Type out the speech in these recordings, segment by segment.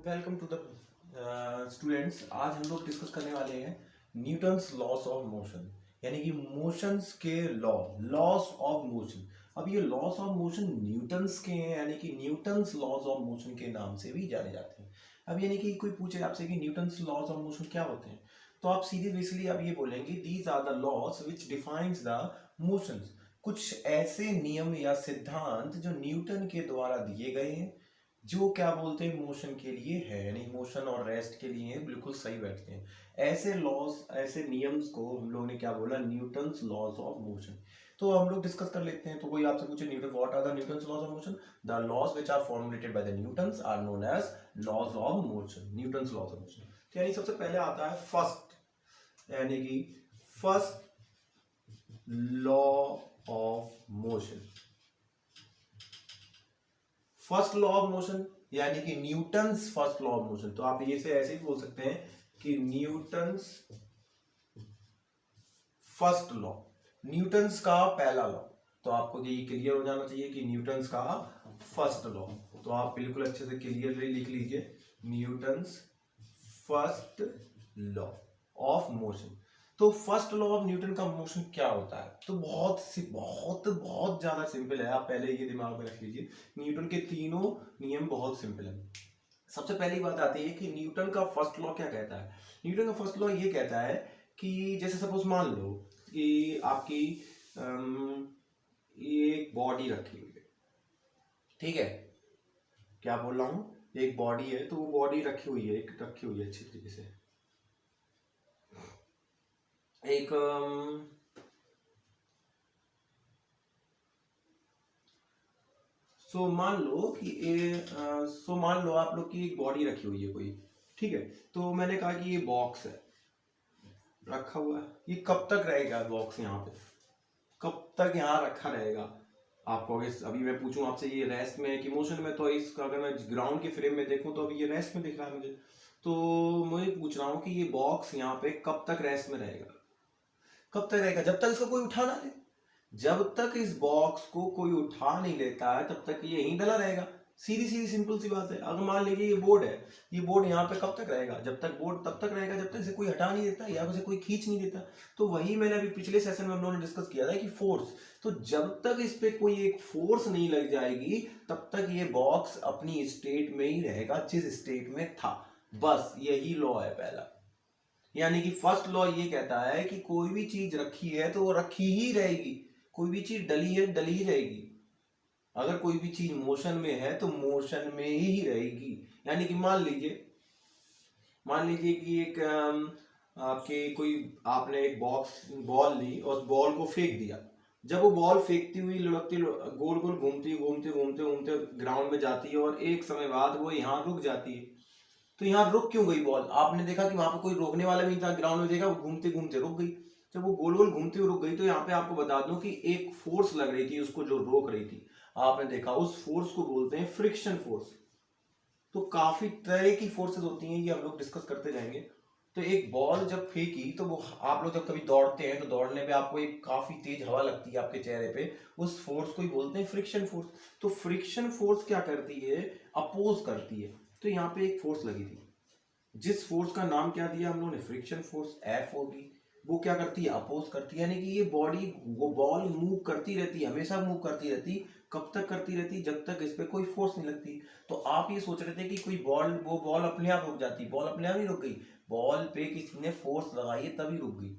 Welcome to the students. आज हम लोग डिस्कस करने वाले हैं न्यूटन्स लॉस ऑफ मोशन, यानी कि मोशंस के लॉस ऑफ मोशन। अब ये लॉस ऑफ मोशन न्यूटन्स के हैं, यानी कि न्यूटन्स लॉस ऑफ मोशन के नाम से भी जाने जाते हैं। अब यानी कि कोई पूछे आपसे कि न्यूटन्स लॉस ऑफ मोशन क्या होते हैं, तो आप सीधे बेसिकली आप ये बोलेंगे these are the laws which defines the motions. कुछ ऐसे नियम या सिद्धांत जो न्यूटन के द्वारा दिए गए हैं, जो क्या बोलते हैं मोशन के लिए है, यानी मोशन और रेस्ट के लिए बिल्कुल सही बैठते हैं। ऐसे लॉज, ऐसे नियम्स को हम लोगों ने क्या बोला, न्यूटन्स लॉज ऑफ मोशन। तो हम लोग डिस्कस कर लेते हैं। तो कोई आपसे पूछे Newton what are the Newton's laws of motion, the laws which are formulated by the Newton's are known as laws of motion, Newton's laws of motion. तो यानी सबसे पहले आता है फर्स्ट, यानी कि first law of motion. First law of motion यानी कि Newton's first law of motion. तो आप ये से ऐसे ही बोल सकते हैं कि न्यूटन्स फर्स्ट लॉ, न्यूटन्स का पहला लॉ। तो आपको ये क्लियर हो जाना चाहिए कि न्यूटन्स का फर्स्ट लॉ। तो आप बिल्कुल अच्छे से क्लियरली लिख लीजिए Newton's first law of motion. तो फर्स्ट लॉ ऑफ न्यूटन का मोशन क्या होता है, तो बहुत ज्यादा सिंपल है। आप पहले ये दिमाग में रख लीजिए, न्यूटन के तीनों नियम बहुत सिंपल है। सबसे पहली बात आती है कि न्यूटन का फर्स्ट लॉ क्या कहता है। न्यूटन का फर्स्ट लॉ ये कहता है कि जैसे सपोज मान लो कि आपकी एक बॉडी रखी हुई है, ठीक है, क्या बोल रहा हूं, एक बॉडी है, तो वो बॉडी रखी हुई है, एक रखी हुई है अच्छी तरीके से। एक मान लो आप लोग की एक बॉडी रखी हुई है कोई, ठीक है। तो मैंने कहा कि ये बॉक्स है, रखा हुआ है, ये कब तक रहेगा बॉक्स यहाँ पे, कब तक यहाँ रखा रहेगा। आपको अभी मैं पूछूं आपसे ये रेस्ट में है कि मोशन में, तो इसका अगर मैं ग्राउंड के फ्रेम में देखूं तो अभी ये रेस्ट में दिख रहा है मुझे। तो मैं पूछ रहा हूं कि ये बॉक्स यहाँ पे कब तक रेस्ट में रहेगा, कब तक रहेगा, जब तक इसको कोई उठा ना ले। जब तक इस बॉक्स को कोई उठा नहीं लेता है तब तक ये यहीं डला रहेगा। सीधी सीधी सिंपल सी बात है। अगर मान लीजिए ये बोर्ड है, ये बोर्ड यहाँ पे कब तक रहेगा, जब तक बोर्ड तब तक रहेगा जब तक इसे कोई हटा नहीं देता या उसे कोई खींच नहीं देता। तो वही मैंने अभी पिछले सेशन में हम लोगों ने डिस्कस किया था कि फोर्स, तो जब तक इस पे कोई एक फोर्स नहीं लग जाएगी तब तक ये बॉक्स अपनी स्टेट में ही रहेगा जिस स्टेट में था। बस यही लॉ है पहला। यानी कि फर्स्ट लॉ ये कहता है कि कोई भी चीज रखी है तो वो रखी ही रहेगी, कोई भी चीज डली है डली ही रहेगी। अगर कोई भी चीज मोशन में है तो मोशन में ही रहेगी। यानी कि मान लीजिए कि एक आपके कोई, आपने एक बॉल ली और उस बॉल को फेंक दिया। जब वो बॉल फेंकती हुई लुढ़कती गोल गोल घूमती घूमते घूमते घूमते ग्राउंड में जाती है और एक समय बाद वो यहाँ रुक जाती है। तो यहाँ रुक क्यों गई बॉल, आपने देखा कि वहां पर कोई रोकने वाला नहीं था, ग्राउंड में देखा वो घूमते घूमते रुक गई। जब वो गोल गोल घूमते हुए रुक गई तो यहाँ पे आपको बता दूं कि एक फोर्स लग रही थी उसको जो रोक रही थी, आपने देखा उस फोर्स को बोलते हैं फ्रिक्शन फोर्स। तो काफी तरह की फोर्सेस होती हैं, ये हम लोग डिस्कस करते जाएंगे। तो एक बॉल जब फेंकी तो वो, आप लोग जब कभी दौड़ते हैं तो दौड़ने पे आपको एक काफी तेज हवा लगती है आपके चेहरे पे, उस फोर्स को ही बोलते हैं फ्रिक्शन फोर्स। तो फ्रिक्शन फोर्स क्या करती है, अपोज करती है। तो यहाँ पे एक फोर्स लगी थी, जिस फोर्स का नाम क्या दिया हम लोगों ने, फ्रिक्शन फोर्स, एफ होगी। वो क्या करती है, अपोज करती है। यानी कि ये बॉडी, वो बॉल मूव करती रहती है, हमेशा मूव करती रहती। कब तक करती रहती, जब तक इस पे कोई फोर्स नहीं लगती। तो आप ये सोच रहे थे कि कोई बॉल, वो बॉल अपने आप रुक जाती, बॉल अपने आप ही रुक गई, बॉल पे किसी ने फोर्स लगाई है तभी रुक गई।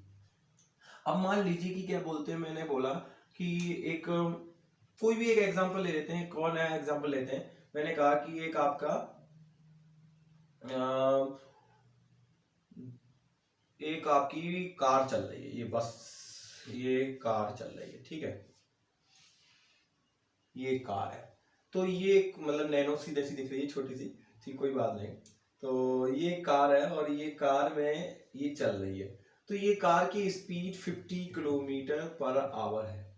अब मान लीजिए कि क्या बोलते हैं, मैंने बोला कि एक कोई भी एक एग्जाम्पल ले लेते हैं, कौन है एग्जाम्पल लेते हैं। मैंने कहा कि एक आपका एक आपकी कार चल रही है, ये बस ये कार चल रही है, ठीक है, ये कार है। तो ये एक मतलब नैनो सी जैसी दिख रही है, छोटी सी, ठीक, कोई बात नहीं। तो ये कार है और ये कार में ये चल रही है। तो ये कार की स्पीड 50 किलोमीटर पर आवर है,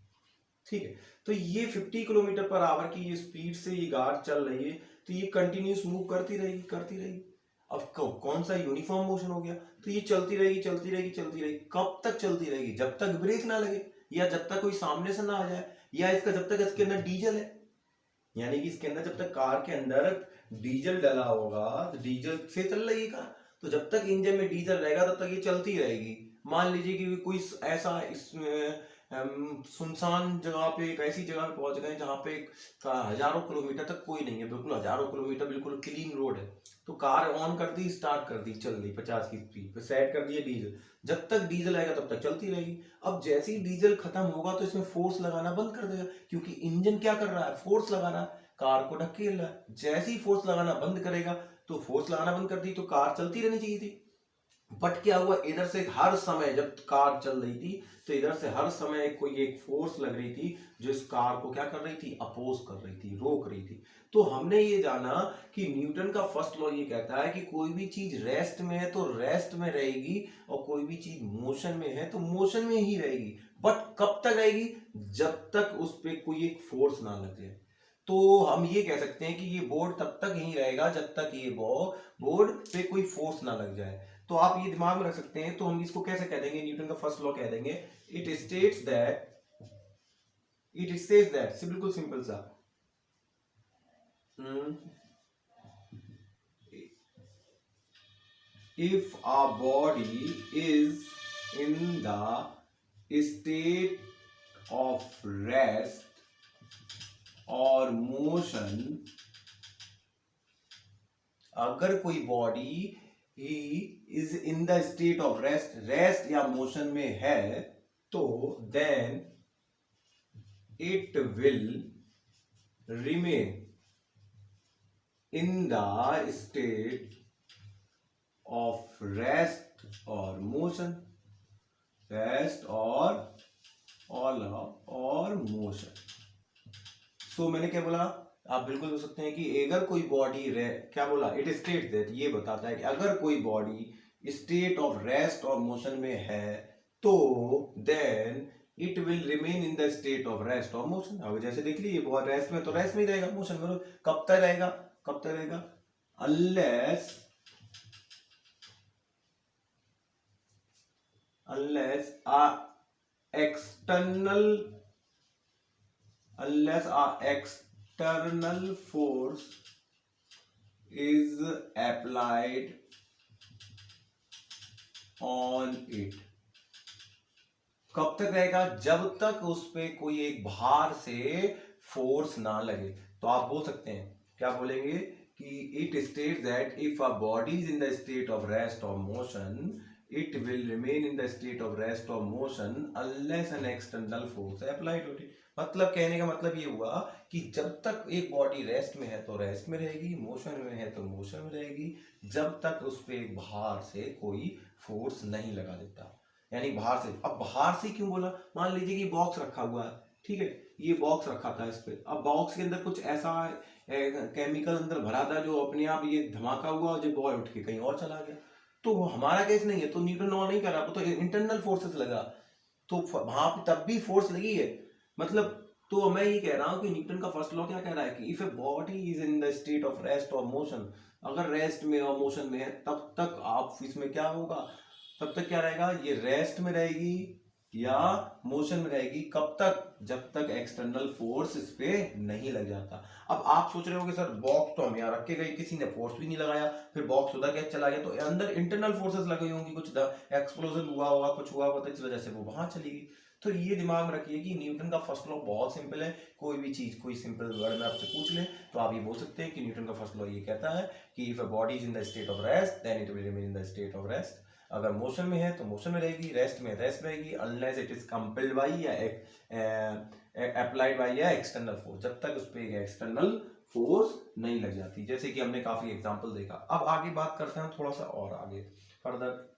ठीक है। तो ये 50 किलोमीटर पर आवर की ये स्पीड से ये कार चल रही है, तो ये कंटिन्यूस मूव करती रहेगी करती रहेगी। अब कौन सा यूनिफॉर्म मोशन हो गया, तो ये चलती रहेगी चलती रहेगी चलती रहेगी। कब तक चलती रहेगी, जब तक ब्रेक ना लगे, या जब तक कोई सामने से ना आ जाए, या इसका जब तक इसके अंदर डीजल है। यानी कि इसके अंदर जब तक कार के अंदर डीजल डला होगा तो डीजल से चल रही है कार, तो जब तक इंजन में डीजल रहेगा तब तक ये चलती रहेगी। मान लीजिए कि कोई ऐसा इसमें सुनसान जगह पे, एक ऐसी जगह पे पहुंच गए जहाँ पे हजारों किलोमीटर तक कोई नहीं है, बिल्कुल हजारों किलोमीटर बिल्कुल क्लीन रोड है, तो कार ऑन कर दी, स्टार्ट कर दी, चल रही 50 की स्पीड पे, सेट कर दिए डीजल, जब तक डीजल आएगा तब तक चलती रहेगी। अब जैसे ही डीजल खत्म होगा तो इसमें फोर्स लगाना बंद कर देगा, क्योंकि इंजन क्या कर रहा है, फोर्स लगा रहा है, कार को ढकेल रहा है। जैसे ही फोर्स लगाना बंद करेगा, तो फोर्स लगाना बंद कर दी तो कार चलती रहनी चाहिए थी। बट क्या हुआ, इधर से हर समय जब कार चल रही थी तो इधर से हर समय कोई एक फोर्स लग रही थी जो इस कार को क्या कर रही थी, अपोज कर रही थी, रोक रही थी। तो हमने ये जाना कि न्यूटन का फर्स्ट लॉ ये कहता है कि कोई भी चीज रेस्ट में है तो रेस्ट में रहेगी, और कोई भी चीज मोशन में है तो मोशन में ही रहेगी। बट कब तक रहेगी, जब तक उस पर कोई एक फोर्स ना लग जाए। तो हम ये कह सकते हैं कि ये बोर्ड तब तक ही रहेगा जब तक ये बोर्ड पे कोई फोर्स ना लग जाए। तो आप ये दिमाग में रख सकते हैं। तो हम इसको कैसे कह देंगे, न्यूटन का फर्स्ट लॉ कह देंगे, इट स्टेट्स दैट से बिल्कुल सिंपल सा, if a body is in the state of rest और मोशन, अगर कोई बॉडी ही is in the state of rest या मोशन में है, तो then it will remain in the state of rest और मोशन, मोशन। सो मैंने क्या बोला, आप बिल्कुल बोल सकते हैं कि अगर कोई बॉडी क्या बोला, इट स्टेट दैट, ये बताता है कि अगर कोई बॉडी स्टेट ऑफ रेस्ट और मोशन में है तो then it will remain in the state of rest और मोशन। अब जैसे देख लीजिए, बहुत रेस्ट में तो रेस्ट में ही रहेगा, मोशन में कब तक रहेगा, unless a external force is applied on it। कब तक रहेगा, जब तक उस पे कोई एक बाहर से फोर्स ना लगे। तो आप बोल सकते हैं, क्या बोलेंगे कि it states that if a body is in the state of rest और motion, it will remain in the state of rest or motion unless an external force is applied to it। मतलब कहने का मतलब ये हुआ कि जब तक एक बॉडी रेस्ट में है तो रेस्ट में रहेगी, मोशन में है तो मोशन में रहेगी, जब तक उस पे बाहर से कोई फोर्स नहीं लगा देता। यानी बाहर से, अब बाहर से क्यों बोला, मान लीजिए कि बॉक्स रखा हुआ है, ठीक है, ये बॉक्स रखा था इस पे, अब बॉक्स के अंदर कुछ ऐसा केमिकल अंदर भरा था जो अपने आप ये धमाका हुआ, जो बॉय उठ के कहीं और चला गया। तो हमारा केस नहीं है, तो न्यूटन लॉ नहीं कर रहा, तो इंटरनल फोर्सेस लगा, तो वहां पे तब भी फोर्स लगी है। मतलब तो मैं ये कह रहा हूं कि न्यूटन का फर्स्ट लॉ क्या कह रहा है कि if a body is in the state of rest और मोशन, अगर रेस्ट में और मोशन में है तब तक आप इसमें क्या होगा, तब तक क्या रहेगा, ये रेस्ट में रहेगी या मोशन में रहेगी। कब तक, जब तक एक्सटर्नल फोर्स इस पे नहीं लग जाता। अब आप सोच रहे हो कि सर बॉक्स तो हम यहाँ रख के गए, किसी ने फोर्स भी नहीं लगाया, फिर बॉक्स उधर कैसे चला गया, तो अंदर इंटरनल फोर्सेस लगी होंगी, कुछ एक्सप्लोजन हुआ होगा, कुछ हुआ होगा, तो इस वजह से वो वहां चली गई। तो ये दिमाग में रखिए कि न्यूटन का फर्स्ट लॉ बहुत सिंपल है। कोई भी चीज कोई सिंपल वर्ड में आपसे पूछ ले तो आप ये बोल सकते हैं कि न्यूटन का फर्स्ट लॉ ये कहता है कि if a body is in the state of rest then it will remain in the state of rest, अगर मोशन में है तो मोशन में रहेगी, रेस्ट में रेस्ट रहेगी, unless it is compelled bye या अप्लाइड बाय या एक्सटर्नल फोर्स, जब तक उस पर एक्सटर्नल फोर्स नहीं लग जाती। जैसे कि हमने काफी एग्जांपल देखा। अब आगे बात करते हैं थोड़ा सा और आगे फर्दर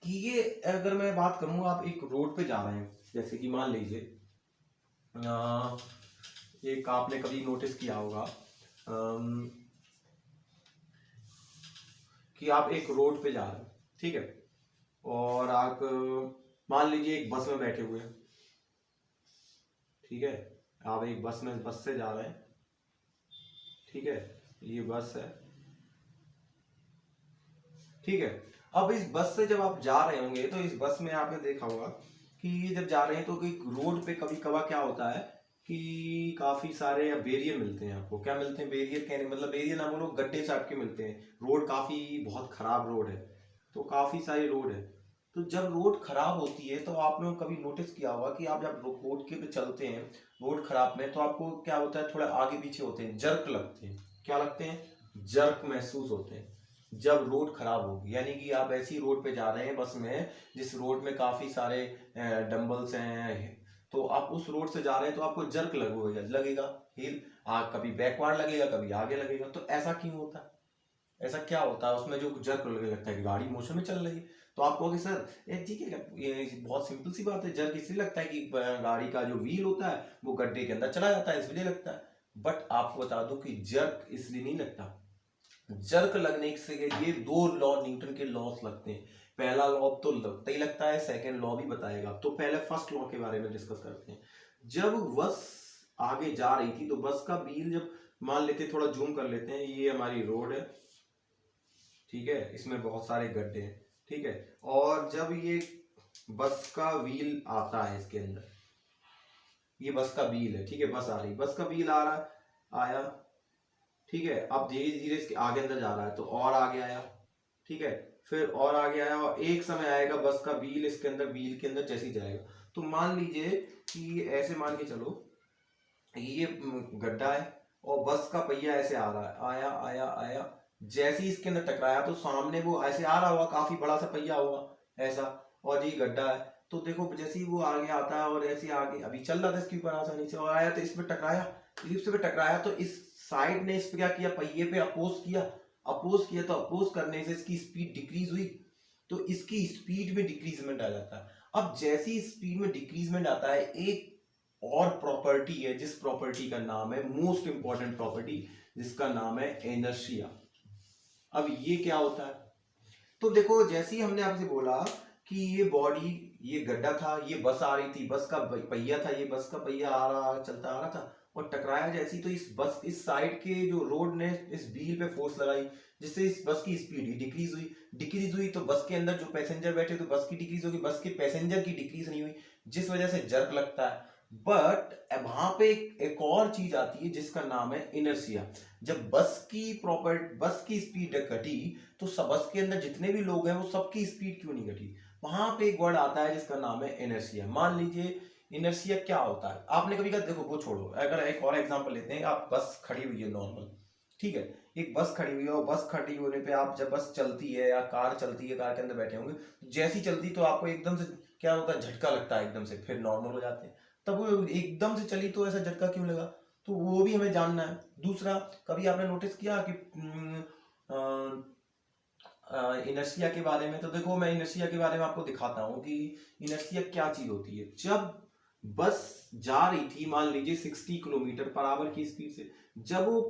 कि ये अगर मैं बात करूं, आप एक रोड पे जा रहे हैं, जैसे कि मान लीजिए एक आपने कभी नोटिस किया होगा कि आप एक रोड पे जा रहे हैं, ठीक है, और आप मान लीजिए एक बस में बैठे हुए हैं, ठीक है, आप एक बस से जा रहे हैं, ठीक है, ये बस है, ठीक है। अब इस बस से जब आप जा रहे होंगे तो इस बस में आपने देखा होगा कि ये जब जा रहे हैं तो रोड पे कभी कभार क्या होता है कि काफी सारे बैरियर मिलते हैं आपको। क्या मिलते हैं? बैरियर कहने मतलब बैरियर ना बोलो, गड्ढे टाइप के मिलते हैं। रोड काफी बहुत खराब रोड है, तो काफी सारी रोड है। तो जब रोड खराब होती है तो आपने कभी नोटिस किया होगा कि आप जब रोड के पे चलते हैं रोड खराब में, तो आपको क्या होता है, थोड़ा आगे पीछे होते हैं, जर्क लगते हैं। क्या लगते हैं? जर्क महसूस होते हैं जब रोड खराब होगी। यानी कि आप ऐसी रोड पे जा रहे हैं बस में, जिस रोड में काफी सारे डंबल्स हैं, तो आप उस रोड से जा रहे हैं तो आपको जर्क लगेगा हिल, कभी बैकवर्ड लगेगा, कभी आगे लगेगा। तो ऐसा क्यों होता है? ऐसा क्या होता है उसमें जो जर्क लगने लगता है कि गाड़ी मोशन में चल रही है? तो आप कहोगे सर ये ठीक है, ये बहुत सिंपल सी बात है, जर्क इसलिए लगता है कि गाड़ी का जो व्हील होता है वो गड्ढे के अंदर चला जाता है, इसलिए लगता है। बट आपको बता दूं कि जर्क इसलिए नहीं लगता। जर्क लगने से लिए दो लॉ, न्यूटन के लॉस लगते हैं। पहला लॉ तो लगता ही लगता है, सेकंड लॉ भी बताएगा। तो पहले फर्स्ट लॉ के बारे में डिस्कस करते हैं। जब बस आगे जा रही थी तो बस का व्हील, जब मान लेते, थोड़ा जूम कर लेते हैं, ये हमारी रोड है, ठीक है, इसमें बहुत सारे गड्ढे हैं, ठीक है। और जब ये बस का व्हील आता है इसके अंदर, ये बस का व्हील है, ठीक है, बस आ रही, बस का व्हील आ रहा, आया, ठीक है। अब धीरे धीरे इसके आगे अंदर जा रहा है तो और आगे आया, ठीक है, फिर और आगे आया, और एक समय आएगा बस का व्हील इसके अंदर, व्हील के अंदर जैसे ही जाएगा तो मान लीजिए कि ऐसे मान के चलो, ये गड्ढा है और बस का पहिया ऐसे आ रहा है, आया आया आया, जैसे ही इसके अंदर टकराया तो सामने वो ऐसे आ रहा होगा, काफी बड़ा सा पहिया होगा ऐसा, और ये गड्ढा है। तो देखो जैसे ही वो आगे आता है और ऐसे आगे अभी चल रहा था इसके ऊपर आसानी से, और आया तो इसमें टकराया, लिप्स पे टकराया, तो इस साइड ने इस पे क्या किया, पहिए पे अपोज किया, अपोज किया, तो अपोज करने से इसकी स्पीड डिक्रीज हुई, तो इसकी स्पीड में डिक्रीजमेंट आ जाता है। अब जैसी स्पीड में डिक्रीजमेंट आता है, एक और प्रॉपर्टी है जिस प्रॉपर्टी का नाम है, मोस्ट इंपॉर्टेंट प्रॉपर्टी, जिसका नाम है इनर्शिया। अब ये क्या होता है? तो देखो जैसे ही हमने आपसे बोला कि ये बॉडी, ये गड्ढा था, ये बस आ रही थी, बस का पहिया था, ये बस का पहिया आ रहा चलता आ रहा था, और टकराया जैसी, तो इस बस, इस साइड के जो रोड ने इस व्हील पे फोर्स लगाई, जिससे इस बस की स्पीड डिक्रीज हुई, डिक्रीज हुई, तो बस के अंदर जो पैसेंजर बैठे तो बस की डिक्रीज होगी, बस के पैसेंजर की डिक्रीज नहीं हुई, जिस वजह से जर्क लगता है। बट वहां पे एक और चीज आती है जिसका नाम है इनर्शिया। जब बस की स्पीड घटी, तो सब बस के अंदर जितने भी लोग हैं वो सबकी स्पीड क्यों नहीं घटी? वहां पे एक वर्ड आता है जिसका नाम है इनर्शिया। मान लीजिए इनर्शिया क्या होता है, आपने कभी कहा, देखो वो छोड़ो, अगर एक और एग्जांपल लेते हैं, आप बस खड़ी हुई है नॉर्मल, ठीक है, एक बस खड़ी हुई है, और बस खड़ी होने पे आप, जब बस चलती है या कार चलती है, कार के अंदर बैठे होंगे, तो जैसी चलती तो आपको एकदम से क्या होता है, झटका लगता है एकदम से, फिर नॉर्मल हो जाते हैं। तब वो एकदम से चली तो ऐसा झटका क्यों लगा? तो वो भी हमें जानना है। दूसरा, कभी आपने नोटिस किया कि इनर्शिया के बारे में, तो देखो मैं इनर्शिया के बारे में आपको दिखाता हूँ कि इनर्शिया क्या चीज होती है। जब बस जा रही थी मान लीजिए 60 किलोमीटर पर आवर की स्पीड से, जब वो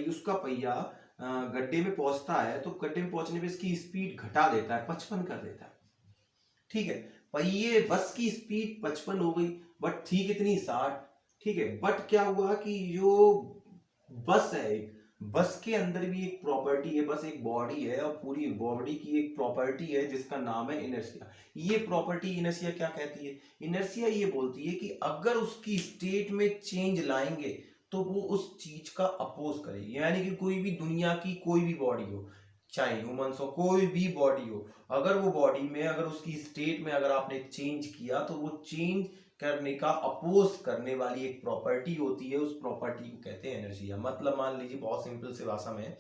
उसका पहिया गड्ढे में पहुंचता है, तो गड्ढे में पहुंचने पे इसकी स्पीड घटा देता है, 55 कर देता है, ठीक है। पहिए बस की स्पीड 55 हो गई, बट थी कितनी, 60, ठीक है। बट क्या हुआ कि जो बस है, एक बस के अंदर भी एक प्रॉपर्टी है, बस एक बॉडी है, और पूरी बॉडी की एक प्रॉपर्टी है जिसका नाम है इनर्शिया। ये प्रॉपर्टी इनर्शिया क्या कहती है? इनर्शिया ये बोलती है कि अगर उसकी स्टेट में चेंज लाएंगे तो वो उस चीज का अपोज करेगी। यानी कि कोई भी दुनिया की कोई भी बॉडी हो, चाहे ह्यूमंस हो, कोई भी बॉडी हो, अगर वो बॉडी में, अगर उसकी स्टेट में अगर आपने चेंज किया, तो वो चेंज करने का अपोज करने वाली एक प्रॉपर्टी होती है, उस प्रॉपर्टी को कहते हैं एनर्जी। मतलब मान लीजिए बहुत सिंपल से भाषा में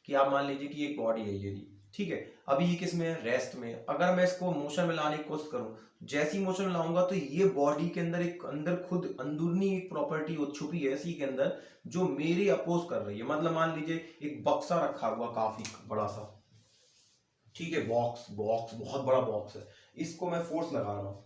कि आप मान लीजिए कि एक बॉडी है ये, ठीक है, अभी ये किस में है, रेस्ट में। अगर मैं इसको मोशन में लाने की कोशिश करूं, जैसी मोशन लाऊंगा तो ये बॉडी के अंदर एक अंदर खुद अंदरूनी एक प्रॉपर्टी छुपी है इसी के अंदर, जो मेरी अपोज कर रही है। मतलब मान लीजिए एक बक्सा रखा हुआ काफी बड़ा सा, ठीक है, बॉक्स बॉक्स बहुत बड़ा बॉक्स है, इसको मैं फोर्स लगा रहा हूं,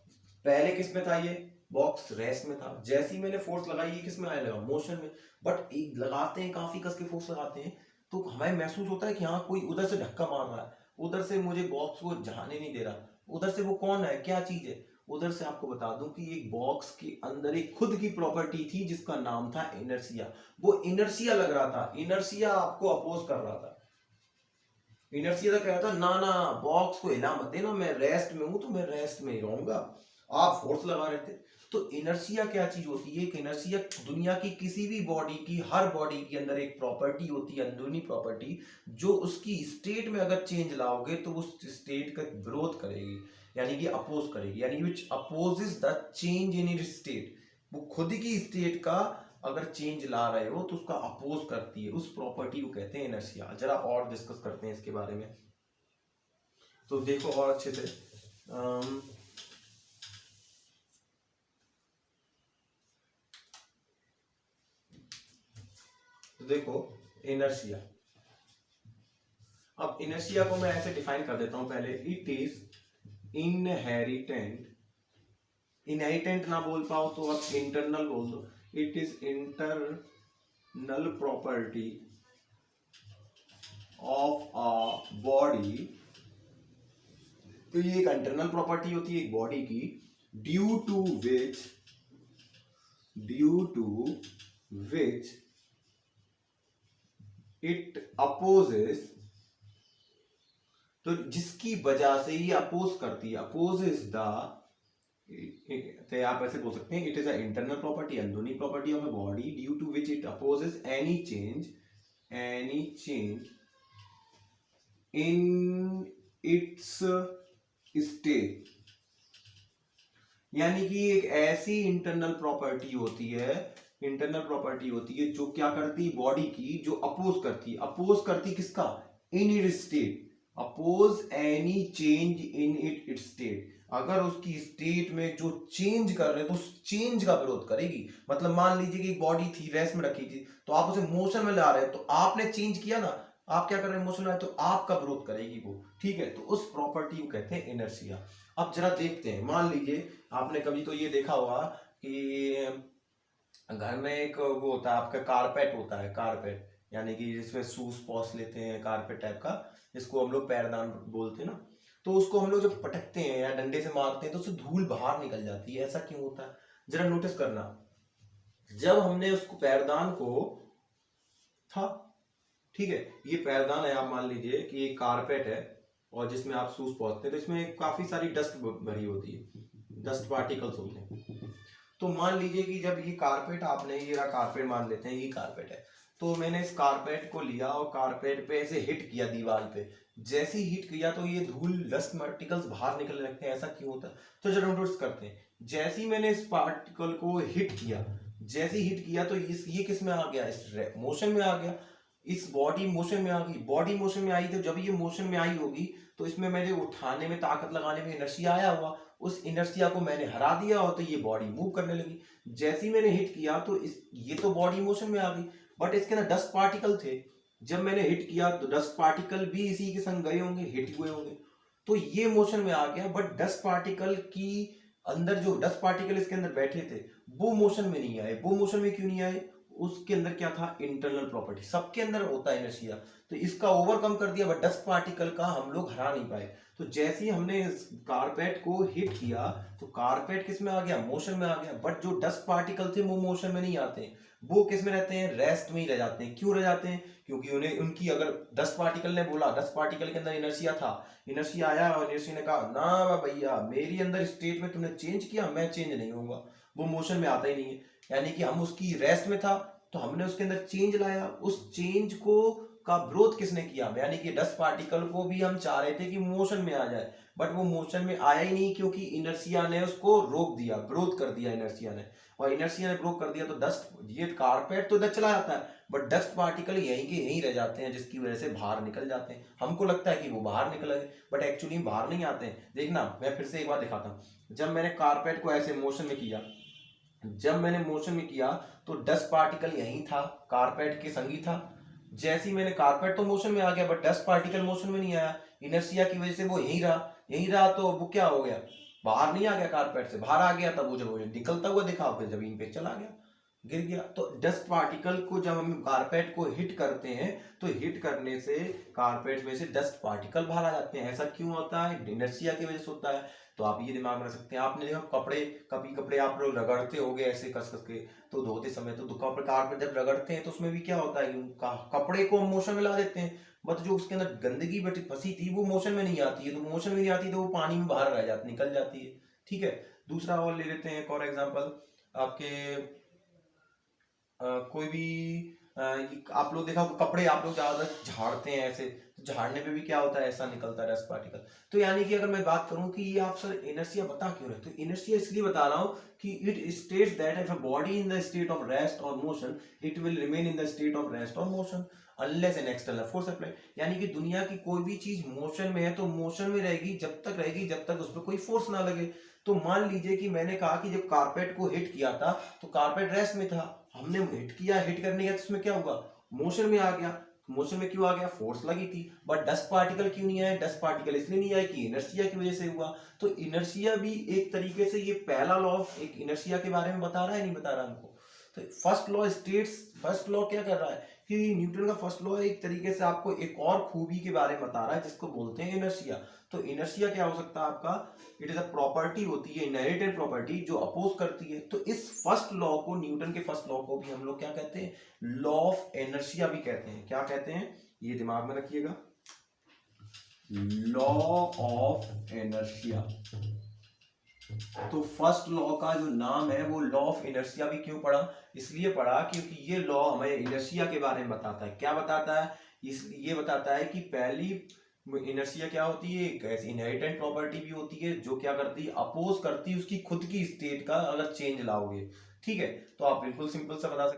पहले किस में था, ये बॉक्स रेस्ट में था, जैसे ही मैंने फोर्स लगाई ये किस में आने लगा, मोशन में। बट एक लगाते हैं, काफी कस के फोर्स लगाते हैं, तो हमें महसूस होता है कि हाँ कोई उधर से धक्का मार रहा है, उधर से मुझे बॉक्स को जाने नहीं दे रहा। उधर से वो कौन है, क्या चीज है? उधर से आपको बता दूं कि एक बॉक्स के अंदर एक खुद की प्रॉपर्टी थी जिसका नाम था इनर्शिया। वो इनर्शिया लग रहा था, इनर्शिया आपको अपोज कर रहा था। इनर्शिया तो कह रहा था ना ना, बॉक्स को हिला मत देना, मैं रेस्ट में हूं तो मैं रेस्ट में ही रहूंगा। आप फोर्स लगा रहे थे, तो इनर्शिया क्या चीज होती है? एक इनर्शिया दुनिया की किसी भी बॉडी की, हर बॉडी के अंदर एक प्रॉपर्टी होती है, अंदरूनी प्रॉपर्टी, जो उसकी स्टेट में अगर चेंज लाओगे तो उस स्टेट का विरोध करेगी, यानी कि अपोज करेगी, यानी which opposes the change in it state. वो खुद की स्टेट का अगर चेंज ला रहे हो तो उसका अपोज करती है, उस प्रॉपर्टी को कहते हैं इनर्शिया। जरा और डिस्कस करते हैं इसके बारे में। तो देखो और अच्छे से, तो देखो इनर्शिया। अब इनर्शिया को मैं ऐसे डिफाइन कर देता हूं पहले। इट इज इनहेरिटेंट, इनहेरिटेंट ना बोल पाओ तो आप इंटरनल बोल दो। It is internal property of a body. तो ये एक इंटरनल प्रॉपर्टी होती है एक बॉडी की, due to which it opposes, तो जिसकी वजह से ये अपोज करती है, अपोजेस द, तो आप ऐसे बोल सकते हैं it is a internal property, अंदरूनी property of a body, due to which it opposes any change in its state. यानी कि एक ऐसी इंटरनल प्रॉपर्टी होती है, जो क्या करती है बॉडी की, जो अपोज करती किसका? In it state, oppose any change in it state. अगर उसकी स्टेट में जो चेंज कर रहे तो उस चेंज का विरोध करेगी। मतलब मान लीजिए कि एक बॉडी थी, रेस्ट में रखी थी, तो आप उसे मोशन में ला रहे हैं, तो आपने चेंज किया ना, आप क्या कर रहे हैं? मोशन में आए, तो आपका विरोध करेगी वो, ठीक है। तो उस प्रॉपर्टी को कहते हैं इनर्शिया। अब जरा देखते हैं, मान लीजिए आपने कभी तो ये देखा होगा कि घर में एक वो होता है आपका कारपेट होता है, कारपेट यानी कि जिसमें शूज पॉस लेते हैं, कारपेट टाइप का, जिसको हम लोग पैरदान बोलते हैं ना। तो उसको हम लोग जब पटकते हैं या डंडे से मारते हैं तो उससे धूल बाहर निकल जाती है। ऐसा क्यों होता है? जरा नोटिस करना। जब हमने उसको पैरदान को था, ठीक है, ये पैरदान है, आप मान लीजिए कि ये कारपेट है और जिसमें आप शूज पहुंचते हैं, तो इसमें काफी सारी डस्ट भरी होती है, डस्ट पार्टिकल्स होते हैं। तो मान लीजिए कि जब ये कारपेट, आपने ये रहा कारपेट, मान लेते हैं ये कारपेट है, तो मैंने इस कारपेट को लिया और कारपेट पे ऐसे हिट किया दीवार पे। जैसे ही हिट किया तो ये धूल, डस्ट पार्टिकल्स बाहर निकलने लगते हैं। ऐसा क्यों होता है? तो जरा नोटिस करते हैं। जैसे ही मैंने इस पार्टिकल को हिट किया, तो ये किस में आ गया? इस मोशन में आ गया। इस बॉडी मोशन में आ गई, बॉडी मोशन में आई, तो जब ये मोशन में आई होगी तो इसमें मेरे उठाने में, ताकत लगाने में इनर्शिया आया हुआ, उस इनर्शिया को मैंने हरा दिया और तो ये बॉडी मूव करने लगी। जैसे ही मैंने हिट किया तो ये तो बॉडी मोशन में आ गई, बट इसके ना डस्ट पार्टिकल थे। जब मैंने हिट किया तो डस्ट पार्टिकल भी इसी के संग गए होंगे, हिट हुए होंगे, तो ये मोशन में आ गया। बट डस्ट पार्टिकल की अंदर जो डस्ट पार्टिकल इसके अंदर बैठे थे वो मोशन में नहीं आए। वो मोशन में क्यों नहीं आए? उसके अंदर क्या था? Internal property. सबके अंदर होता है इनर्शिया, तो इसका ओवरकम कर दिया, बट डस्ट पार्टिकल का हम लोग हरा नहीं पाए। तो जैसे ही हमने कारपेट को हिट किया तो कारपेट किस में आ गया? मोशन में आ गया। बट जो डस्ट पार्टिकल थे वो मोशन में नहीं आते, वो किस में रहते हैं? रेस्ट में ही रह जाते हैं। क्यों रह जाते हैं? क्योंकि उन्हें, उनकी, अगर डस्ट पार्टिकल ने बोला, डस्ट पार्टिकल के अंदर इनर्शिया था, इनर्शिया आया और इनर्शिया ने कहा ना भैया, मेरी अंदर स्टेट में तुमने चेंज किया, मैं चेंज नहीं होऊंगा, वो मोशन में आता ही नहीं है। यानी कि हम उसकी रेस्ट में था तो हमने उसके अंदर चेंज लाया, उस चेंज को का विरोध किसने किया? यानी कि डस्ट पार्टिकल को भी हम चाह रहे थे कि मोशन में आ जाए, बट वो मोशन में आया ही नहीं, क्योंकि इनर्शिया ने उसको रोक दिया, विरोध कर दिया इनर्शिया ने। और इनर्शिया ने विरोध कर दिया तो डस्ट, ये कारपेट तो इधर चला जाता है, बट डस्ट पार्टिकल यहीं के यहीं रह जाते हैं, जिसकी वजह से बाहर निकल जाते हैं। हमको लगता है कि वो बाहर निकल गए, बट एक्चुअली बाहर नहीं आते हैं। देखना, मैं फिर से एक बार दिखाता हूँ। जब मैंने कारपेट को ऐसे मोशन में किया, तो डस्ट पार्टिकल यहीं था, कारपेट के संगी था। जैसे ही मैंने, कारपेट तो मोशन में आ गया बट डस्ट पार्टिकल मोशन में नहीं आया, इनर्शिया की वजह से वो यहीं रहा। तो वो क्या हो गया? बाहर नहीं आ गया, कारपेट से बाहर आ गया। तब वो जब निकलता हुआ दिखा, फिर जमीन पे चला गया, गिर गया। तो डस्ट पार्टिकल को जब हम कारपेट को हिट करते हैं तो हिट करने से कारपेट में से डस्ट पार्टिकल बाहर आ जाते हैं। ऐसा क्यों होता है? इनर्शिया की वजह से होता है। तो आप ये दिमाग में रख सकते हैं। आपने देखा कपड़े, कभी कपड़े आप लोग रगड़ते होगे ऐसे कस कस के, तो धोते समय तो कपड़े कारपेट जब रगड़ते हैं तो उसमें भी क्या होता है? कपड़े को हम मोशन में ला देते हैं, बट जो उसके अंदर गंदगी फंसी थी वो मोशन में नहीं आती है। तो मोशन में नहीं आती तो वो पानी में बाहर रह जाती, निकल जाती है, ठीक है। दूसरा और ले लेते हैं एक और एग्जांपल, आपके कोई भी आप लोग देखा होगा, कपड़े आप लोग ज्यादा झाड़ते हैं ऐसे, तो झाड़ने पे भी क्या होता है, ऐसा निकलता है डस्ट पार्टिकल। तो यानी कि अगर मैं बात करूं कि ये आप सर इनर्शिया बता क्यों रहे, तो इनर्शिया इसलिए बता रहा हूं कि it states that if a body in the state of rest और motion, it will remain in the state of rest और motion unless an external force apply. यानी कि दुनिया की कोई भी चीज मोशन में है तो मोशन में रहेगी, जब तक रहेगी जब तक उस पर कोई फोर्स ना लगे। तो मान लीजिए कि मैंने कहा कि जब कारपेट को हिट किया था तो कारपेट रेस्ट में था, हमने हिट किया, हिट करने गया तो उसमें क्या हुआ, मोशन में आ गया। मोशन में क्यों आ गया, फोर्स लगी थी। बट डस्ट पार्टिकल क्यों नहीं आया, डस्ट पार्टिकल इसलिए नहीं आया कि इनर्शिया की वजह से हुआ। तो इनर्शिया भी एक तरीके से, ये पहला लॉ एक इनर्शिया के बारे में बता रहा है, नहीं बता रहा हमको। तो first law states, first law क्या कर रहा है कि न्यूटन का फर्स्ट लॉ एक तरीके से आपको एक और खूबी के बारे में बता रहा है जिसको बोलते हैं इनर्शिया। तो इनर्शिया क्या हो सकता है आपका, इट इज अ प्रॉपर्टी होती है, इनहेरिटेड प्रॉपर्टी जो अपोज करती है। तो इस फर्स्ट लॉ को, न्यूटन के फर्स्ट लॉ को भी हम लोग क्या कहते हैं, लॉ ऑफ इनर्शिया भी कहते हैं। क्या कहते हैं, ये दिमाग में रखिएगा, लॉ ऑफ इनर्शिया। तो फर्स्ट लॉ का जो नाम है वो लॉ ऑफ इनर्शिया भी क्यों पढ़ा, इसलिए पढ़ा क्योंकि ये लॉ हमें इनर्शिया के बारे में बताता है। क्या बताता है, ये बताता है कि पहली इनर्शिया क्या होती है, एक ऐसी इनहेरिटेंट प्रॉपर्टी भी होती है जो क्या करती है, अपोज करती है उसकी खुद की स्टेट का अगर चेंज लाओगे। ठीक है, तो आप बिल्कुल सिंपल सा बता सकते